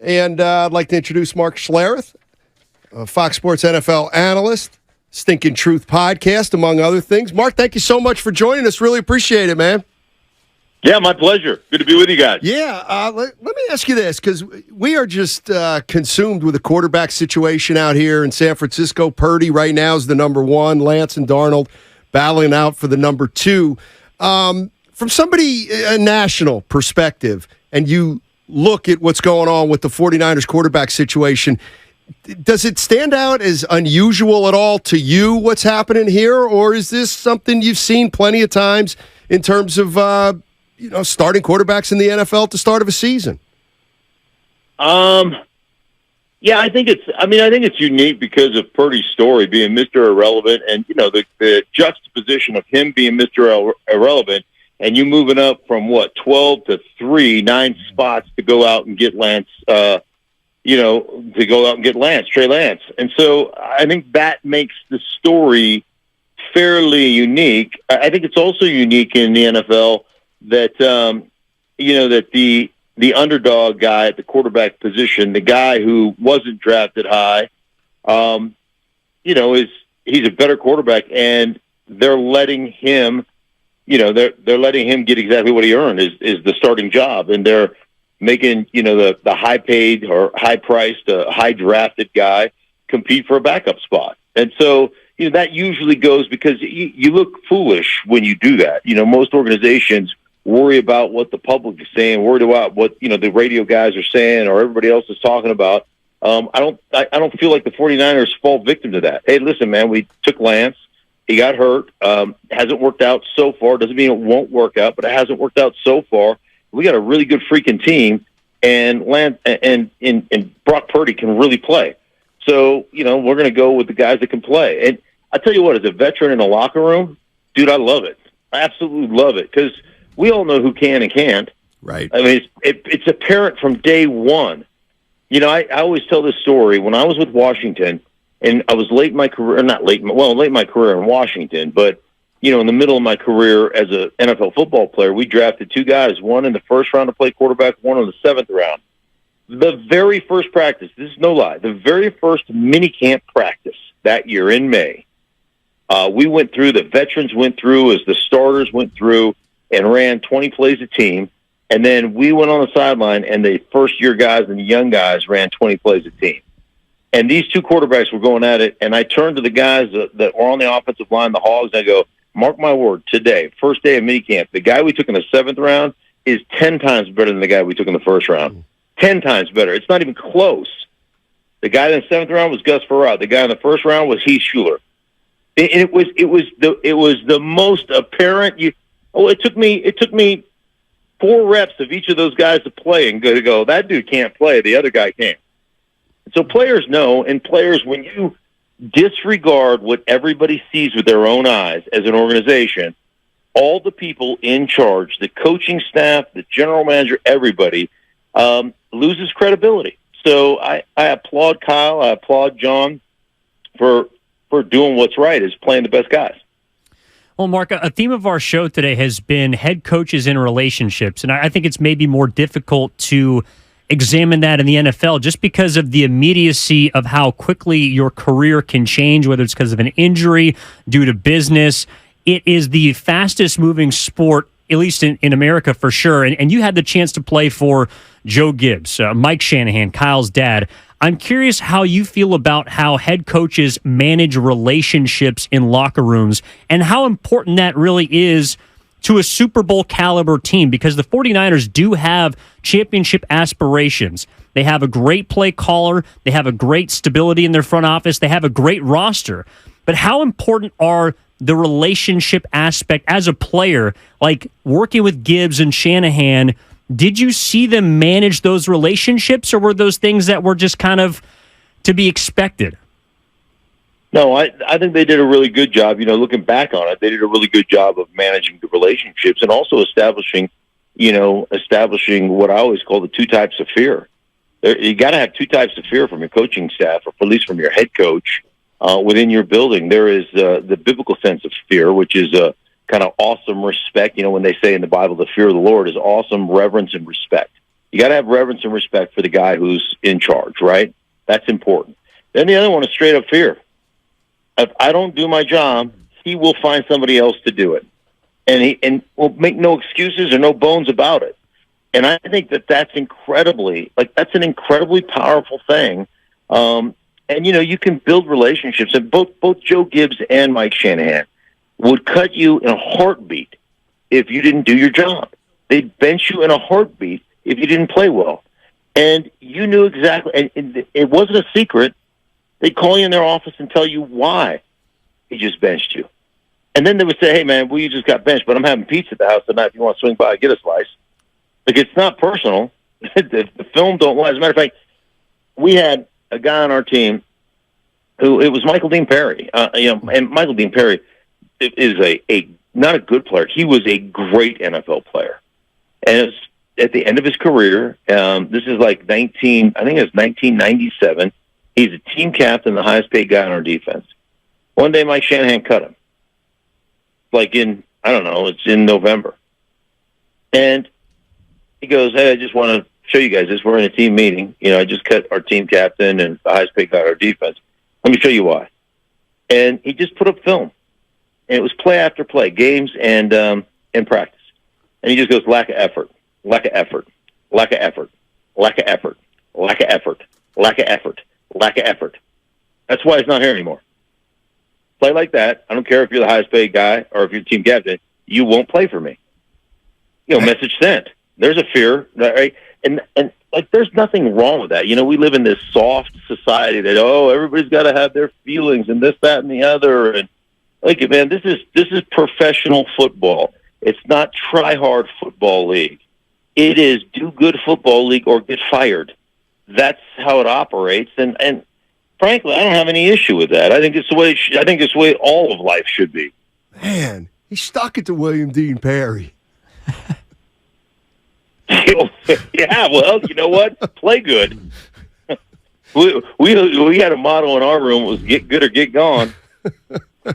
And I'd like to introduce Mark Schlereth, Fox Sports NFL analyst, Stinking Truth podcast, among other things. Mark, thank you so much for joining us. Really appreciate it, man. Yeah, my pleasure. Good to be with you guys. Yeah, let me ask you this, because we are just consumed with the quarterback situation out here in San Francisco. Purdy right now is the number one. Lance and Darnold battling out for the number two. From somebody, a national perspective, and you look at what's going on with the 49ers quarterback situation, does it stand out as unusual at all to you what's happening here, or is this something you've seen plenty of times in terms of starting quarterbacks in the NFL at the start of a season? Yeah, I think it's unique because of Purdy's story being Mr. Irrelevant, and the juxtaposition of him being Mr. Irrelevant and you moving up from 12 to 3, 9 spots to go out and get Lance. Trey Lance. And so I think that makes the story fairly unique. I think it's also unique in the NFL that, that the underdog guy at the quarterback position, the guy who wasn't drafted high, he's a better quarterback, and they're letting him, they're letting him get exactly what he earned is the starting job. And they're making, the high paid or high priced, high drafted guy compete for a backup spot. And so, that usually goes because you look foolish when you do that. Most organizations worry about what the public is saying, worried about what, the radio guys are saying or everybody else is talking about. I don't feel like the 49ers fall victim to that. Hey, listen, man, we took Lance. He got hurt. Hasn't worked out so far. Doesn't mean it won't work out, but it hasn't worked out so far. We got a really good freaking team, and Lance and Brock Purdy can really play. So, we're going to go with the guys that can play. And I tell you what, as a veteran in a locker room, dude, I love it. I absolutely love it because we all know who can and can't. Right. I mean, it's apparent from day one. I always tell this story. When I was with Washington, and I was late in my career, late in my career in Washington, but, in the middle of my career as an NFL football player, we drafted 2 guys, one in the first round to play quarterback, one in the 7th round. The very first practice, this is no lie, the very first minicamp practice that year in May, we went through, the veterans went through as the starters went through and ran 20 plays a team. And then we went on the sideline, and the first-year guys and the young guys ran 20 plays a team. And these 2 quarterbacks were going at it, and I turned to the guys that were on the offensive line, the Hogs, and I go, mark my word, today, first day of minicamp, the guy we took in the 7th round is 10 times better than the guy we took in the first round. 10 times better. It's not even close. The guy in the 7th round was Gus Farad. The guy in the first round was Heath Schuler. It was the most apparent. It took me 4 reps of each of those guys to play and go, that dude can't play, the other guy can. So players know, and players, when you disregard what everybody sees with their own eyes as an organization, all the people in charge, the coaching staff, the general manager, everybody, loses credibility. So I applaud Kyle, I applaud John for doing what's right, is playing the best guys. Well, Mark, a theme of our show today has been head coaches in relationships, and I think it's maybe more difficult to examine that in the NFL just because of the immediacy of how quickly your career can change, whether it's because of an injury, due to business. It is the fastest moving sport, at least in America for sure, and you had the chance to play for Joe Gibbs, Mike Shanahan, Kyle's dad. I'm curious how you feel about how head coaches manage relationships in locker rooms and how important that really is to a Super Bowl caliber team, because the 49ers do have championship aspirations. They have a great play caller. They have a great stability in their front office. They have a great roster. But how important are the relationship aspect as a player, like working with Gibbs and Shanahan? Did you see them manage those relationships, or were those things that were just kind of to be expected? No, I think they did a really good job. Looking back on it, they did a really good job of managing the relationships and also establishing what I always call the 2 types of fear. You got to have 2 types of fear from your coaching staff, or at least from your head coach within your building. There is the biblical sense of fear, which is a kind of awesome respect. When they say in the Bible, the fear of the Lord is awesome reverence and respect. You got to have reverence and respect for the guy who's in charge, right? That's important. Then the other one is straight up fear. If I don't do my job, he will find somebody else to do it, and will make no excuses or no bones about it. And I think that's an incredibly powerful thing. And you can build relationships. And both Joe Gibbs and Mike Shanahan would cut you in a heartbeat if you didn't do your job. They'd bench you in a heartbeat if you didn't play well. And you knew exactly, and it wasn't a secret. They'd call you in their office and tell you why he just benched you. And then they would say, hey, man, well, you just got benched, but I'm having pizza at the house tonight. If you want to swing by, get a slice. Like, it's not personal. The film don't lie. As a matter of fact, we had a guy on our team who, it was Michael Dean Perry. And Michael Dean Perry is a not a good player. He was a great NFL player. And it's at the end of his career, this is like 1997. He's a team captain, the highest paid guy on our defense. One day, Mike Shanahan cut him. Like it's in November. And he goes, hey, I just want to show you guys this. We're in a team meeting. I just cut our team captain and the highest paid guy on our defense. Let me show you why. And he just put up film. And it was play after play, games and practice. And he just goes, lack of effort, lack of effort, lack of effort, lack of effort, lack of effort, lack of effort, lack of effort. That's why he's not here anymore. Play like that. I don't care if you're the highest paid guy or if you're team captain. You won't play for me. Message sent. There's a fear, right? And like, there's nothing wrong with that. We live in this soft society that everybody's got to have their feelings and this, that, and the other. And like, man, this is professional football. It's not try hard football league. It is do good football league or get fired. That's how it operates. And frankly, I don't have any issue with that. I think it's the way. I think it's the way all of life should be. Man, he stuck it to William Dean Perry. Yeah, well, you know what? Play good. We had a motto in our room. It was get good or get gone.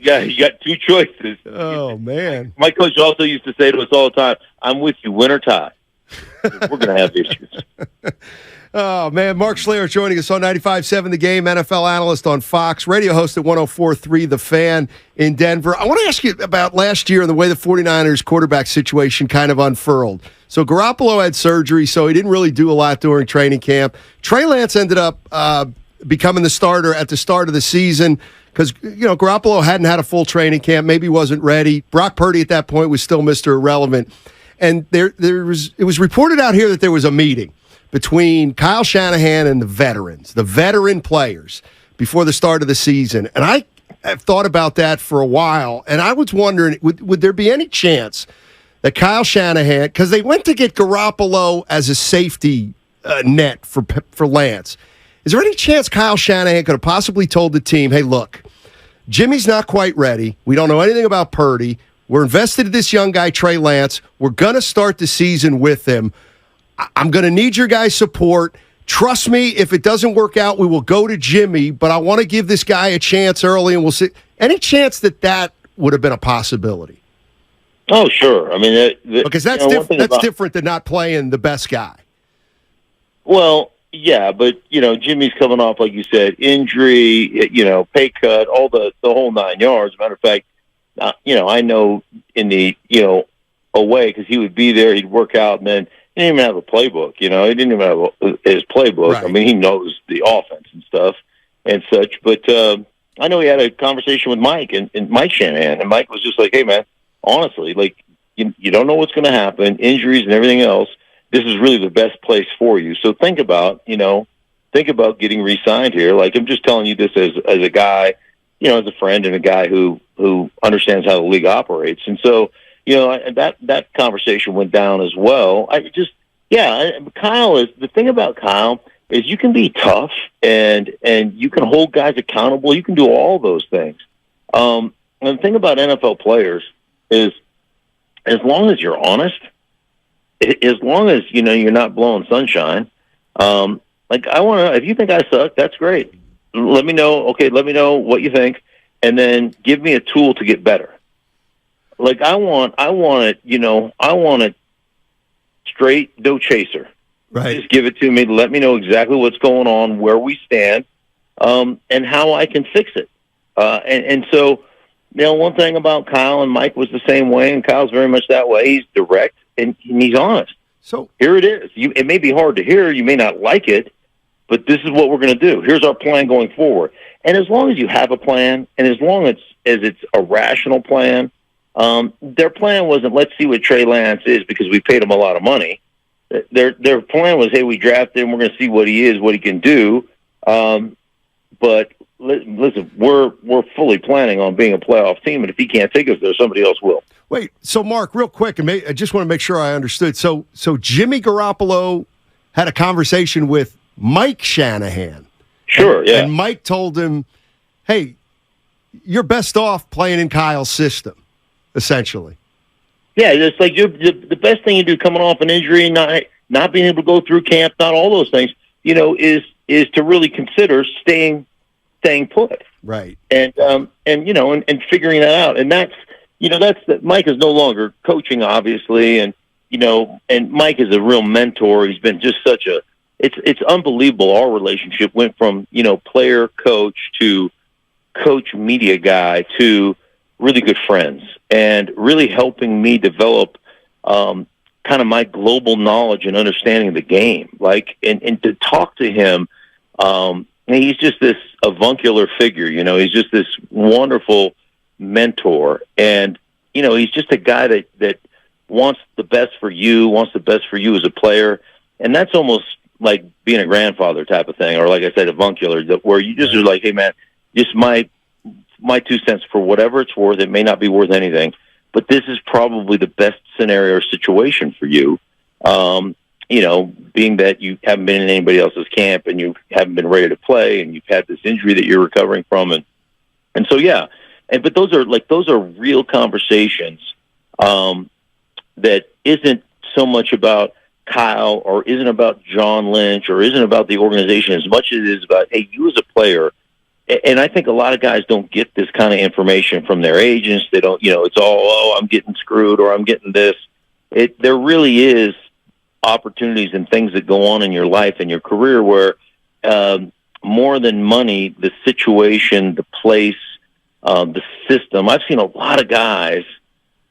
Yeah, you got two choices. Oh, man. My coach also used to say to us all the time, I'm with you, win or tie. We're going to have issues. Oh, man. Mark Schlereth joining us on 95.7 The Game, NFL analyst on Fox, radio host at 104.3 The Fan in Denver. I want to ask you about last year and the way the 49ers quarterback situation kind of unfurled. So Garoppolo had surgery, so he didn't really do a lot during training camp. Trey Lance ended up becoming the starter at the start of the season because, Garoppolo hadn't had a full training camp, maybe wasn't ready. Brock Purdy at that point was still Mr. Irrelevant. And it was reported out here that there was a meeting between Kyle Shanahan and the veteran players, before the start of the season. And I have thought about that for a while, and I was wondering, would there be any chance that Kyle Shanahan, because they went to get Garoppolo as a safety net for Lance, is there any chance Kyle Shanahan could have possibly told the team, hey, look, Jimmy's not quite ready. We don't know anything about Purdy. We're invested in this young guy, Trey Lance. We're going to start the season with him. I'm going to need your guys' support. Trust me, if it doesn't work out, we will go to Jimmy, but I want to give this guy a chance early, and we'll see. Any chance that would have been a possibility? Oh, sure. I mean, because that's different than not playing the best guy. Well, yeah, but, Jimmy's coming off, like you said, injury, pay cut, all the whole 9 yards. As a matter of fact, I know in the, away, because he would be there, he'd work out, and then he didn't even have a playbook, he didn't even have his playbook. Right. I mean, he knows the offense and stuff and such, but I know he had a conversation with Mike and Mike Shanahan, and Mike was just like, hey, man, honestly, like, you don't know what's going to happen, injuries and everything else. This is really the best place for you. So think about getting re-signed here. Like, I'm just telling you this as a guy, as a friend and a guy who understands how the league operates. And so, that conversation went down as well. Kyle is the thing about Kyle is you can be tough and you can hold guys accountable. You can do all those things. And the thing about NFL players is, as long as you're honest, as long as you're not blowing sunshine. If you think I suck, that's great. Let me know. Okay, let me know what you think, and then give me a tool to get better. Like I want it straight, no chaser. Right. Just give it to me. Let me know exactly what's going on, where we stand, and how I can fix it. And so, one thing about Kyle and Mike was the same way, and Kyle's very much that way. He's direct and he's honest. So here it is. It may be hard to hear. You may not like it, but this is what we're going to do. Here's our plan going forward. And as long as you have a plan, and as long as it's a rational plan, their plan wasn't, let's see what Trey Lance is because we paid him a lot of money. Their plan was, hey, we drafted him. We're going to see what he is, what he can do. But listen, we're fully planning on being a playoff team, and if he can't take us there, somebody else will. Wait, so Mark, real quick, I just want to make sure I understood. So Jimmy Garoppolo had a conversation with Mike Shanahan. Sure, yeah. And Mike told him, hey, you're best off playing in Kyle's system, essentially. Yeah, it's like the best thing you do coming off an injury, not being able to go through camp, not all those things, is to really consider staying put. Right. And figuring that out. And that's Mike is no longer coaching, obviously, and Mike is a real mentor. He's been just it's unbelievable. Our relationship went from, player coach to coach media guy to really good friends, and really helping me develop kind of my global knowledge and understanding of the game. And to talk to him, he's just this avuncular figure. He's just this wonderful mentor, and he's just a guy that wants the best for you, wants the best for you as a player, and that's almost like being a grandfather type of thing, or like I said, avuncular, where you just are like, hey man, just my 2 cents for whatever it's worth. It may not be worth anything, but this is probably the best scenario or situation for you. Being that you haven't been in anybody else's camp and you haven't been ready to play, and you've had this injury that you're recovering from, and so yeah. But those are real conversations that isn't so much about Kyle or isn't about John Lynch or isn't about the organization as much as it is about, hey, you as a player. And I think a lot of guys don't get this kind of information from their agents. They don't, it's all, oh, I'm getting screwed or I'm getting this. There really is opportunities and things that go on in your life and your career where more than money, the situation, the place, the system. I've seen a lot of guys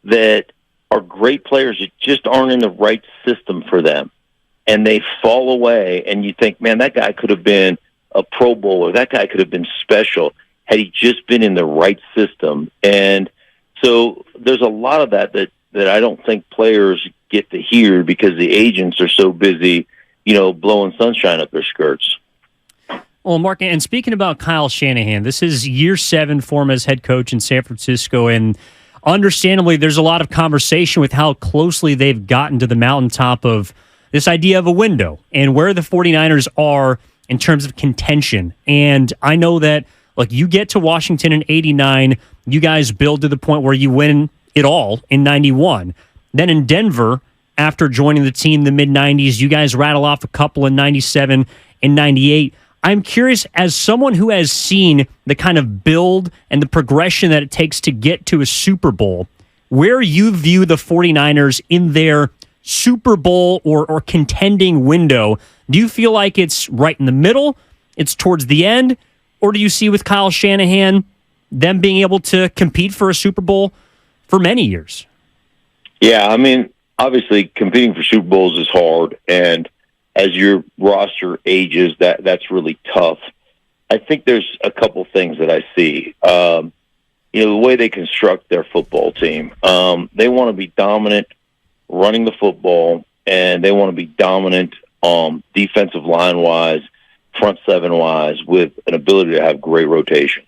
that are great players that just aren't in the right system for them, and they fall away, and you think, man, that guy could have been a Pro Bowler, that guy could have been special had he just been in the right system. And so there's a lot of that I don't think players get to hear because the agents are so busy, blowing sunshine up their skirts. Well, Mark, and speaking about Kyle Shanahan, this is year 7 for him as head coach in San Francisco, and understandably, there's a lot of conversation with how closely they've gotten to the mountaintop of this idea of a window and where the 49ers are in terms of contention. And I know that, you get to Washington in 89, you guys build to the point where you win it all in 91. Then in Denver, after joining the team in the mid-90s, you guys rattle off a couple in 97 and 98. I'm curious, as someone who has seen the kind of build and the progression that it takes to get to a Super Bowl, where you view the 49ers in their Super Bowl or contending window. Do you feel like it's right in the middle, it's towards the end, or do you see with Kyle Shanahan them being able to compete for a Super Bowl for many years? Yeah, I mean, obviously competing for Super Bowls is hard, and as your roster ages, that's really tough. I think there's a couple things that I see. The way they construct their football team, they want to be dominant running the football, and they want to be dominant defensive line-wise, front seven-wise, with an ability to have great rotation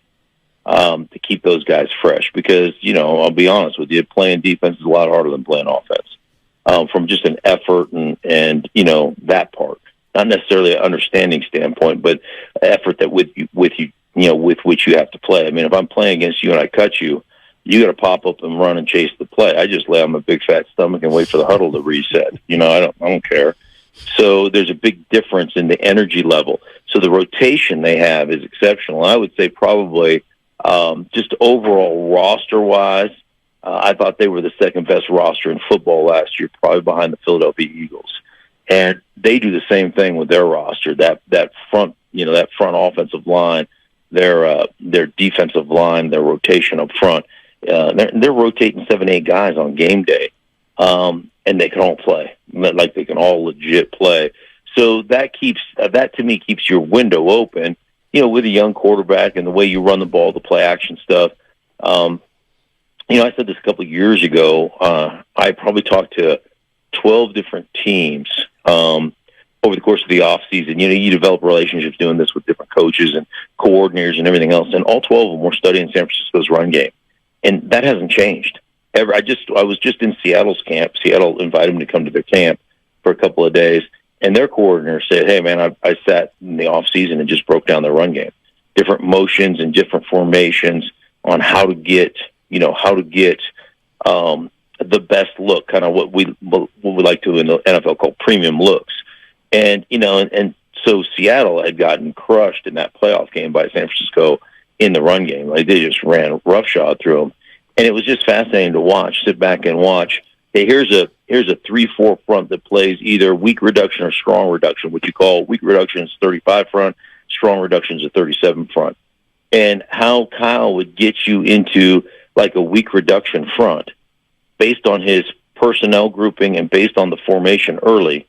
to keep those guys fresh. Because, I'll be honest with you, playing defense is a lot harder than playing offense. From just an effort and that part, not necessarily an understanding standpoint, but effort that with which you have to play. I mean, if I'm playing against you and I cut you, you got to pop up and run and chase the play. I just lay on my big fat stomach and wait for the huddle to reset. I don't care. So there's a big difference in the energy level. So the rotation they have is exceptional. I would say probably just overall roster wise. I thought they were the second best roster in football last year, probably behind the Philadelphia Eagles. And they do the same thing with their roster. That front, that front offensive line, their defensive line, their rotation up front. They're rotating 7-8 guys on game day, and they can all play. Like they can all legit play. So that to me keeps your window open. With a young quarterback and the way you run the ball, the play action stuff. I said this a couple of years ago. I probably talked to 12 different teams over the course of the off season. You develop relationships doing this with different coaches and coordinators and everything else. And all 12 of them were studying San Francisco's run game, and that hasn't changed ever. I was just in Seattle's camp. Seattle invited me to come to their camp for a couple of days, and their coordinator said, "Hey, man, I sat in the off season and just broke down their run game, different motions and different formations on how to get the best look, kind of what we like to in the NFL call premium looks." And so Seattle had gotten crushed in that playoff game by San Francisco in the run game. Like they just ran roughshod through them, and it was just fascinating to watch. Sit back and watch. Hey, here's a 3-4 front that plays either weak reduction or strong reduction. What you call weak reduction is 35 front, strong reduction is a 37 front. And how Kyle would get you into like a weak reduction front based on his personnel grouping and based on the formation early.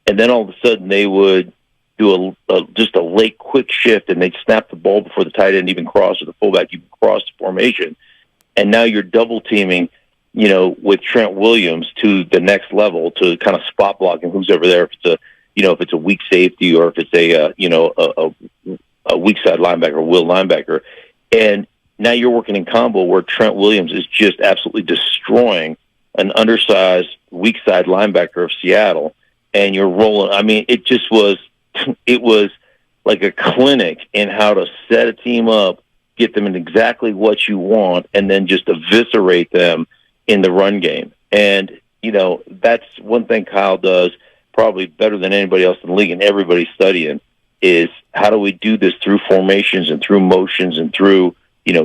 And then all of a sudden they would do just a late quick shift, and they'd snap the ball before the tight end even crossed or the fullback even crossed the formation. And now you're double teaming, with Trent Williams to the next level to kind of spot blocking who's over there. If it's a weak safety or if it's a weak side linebacker or will linebacker. And now you're working in combo where Trent Williams is just absolutely destroying an undersized weak side linebacker of Seattle, and you're rolling. I mean, it was like a clinic in how to set a team up, get them in exactly what you want, and then just eviscerate them in the run game. And, that's one thing Kyle does probably better than anybody else in the league, and everybody's studying, is how do we do this through formations and through motions and through,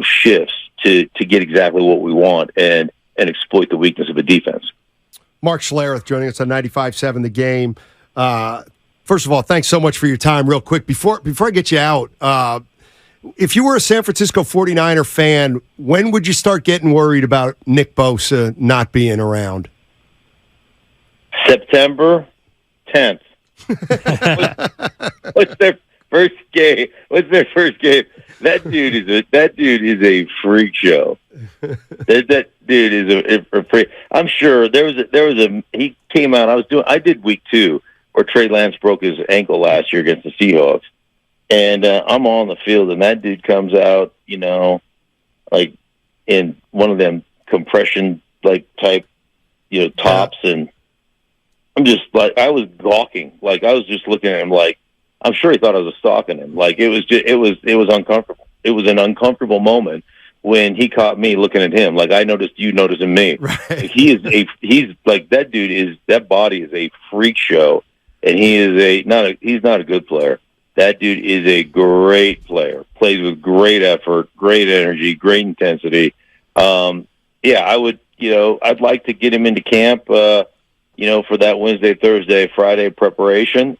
shifts to get exactly what we want and exploit the weakness of a defense. Mark Schlereth joining us on 95.7 The Game. First of all, thanks so much for your time. Real quick, before I get you out, if you were a San Francisco 49er fan, when would you start getting worried about Nick Bosa not being around? September 10th. What's their first game? That dude is a freak show. That dude is a freak. I'm sure he came out. I did week 2 where Trey Lance broke his ankle last year against the Seahawks, and I'm on the field, and that dude comes out, like in one of them compression type, tops, and I'm just like, I was gawking. Like I was just looking at him like, I'm sure he thought I was stalking him. Like it was uncomfortable. It was an uncomfortable moment when he caught me looking at him. Like I noticed you noticing me. Right. Like, he's like, that body is a freak show, and he's not a good player. That dude is a great player. Plays with great effort, great energy, great intensity. I would, I'd like to get him into camp, for that Wednesday, Thursday, Friday preparation.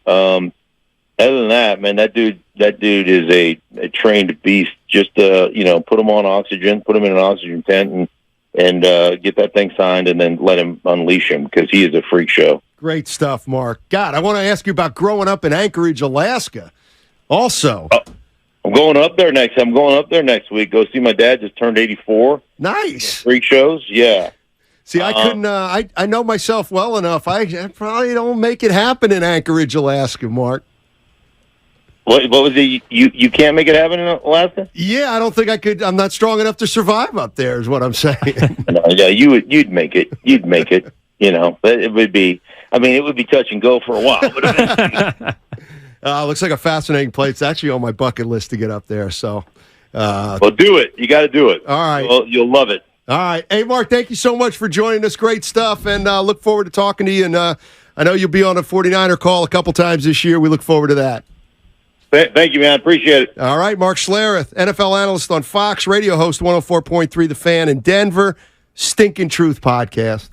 Other than that, man, that dude is a trained beast. Just put him on oxygen, put him in an oxygen tent, and get that thing signed, and then let him unleash him because he is a freak show. Great stuff, Mark. God, I want to ask you about growing up in Anchorage, Alaska. Also, I'm going up there next week. Go see my dad. Just turned 84. Nice. Freak shows, yeah. See, I couldn't. I know myself well enough. I probably don't make it happen in Anchorage, Alaska, Mark. What was it? You can't make it happen in Alaska? Yeah, I don't think I could. I'm not strong enough to survive up there, is what I'm saying. No, yeah, you'd make it. You'd make it. But it would be. I mean, it would be touch and go for a while. But eventually. Looks like a fascinating place. It's actually on my bucket list to get up there. So, well, do it. You got to do it. All right. Well, you'll love it. All right. Hey, Mark, thank you so much for joining us. Great stuff, and look forward to talking to you. And I know you'll be on a 49er call a couple times this year. We look forward to that. Thank you, man. Appreciate it. All right, Mark Schlereth, NFL analyst on Fox, radio host 104.3 The Fan in Denver, Stinking Truth podcast.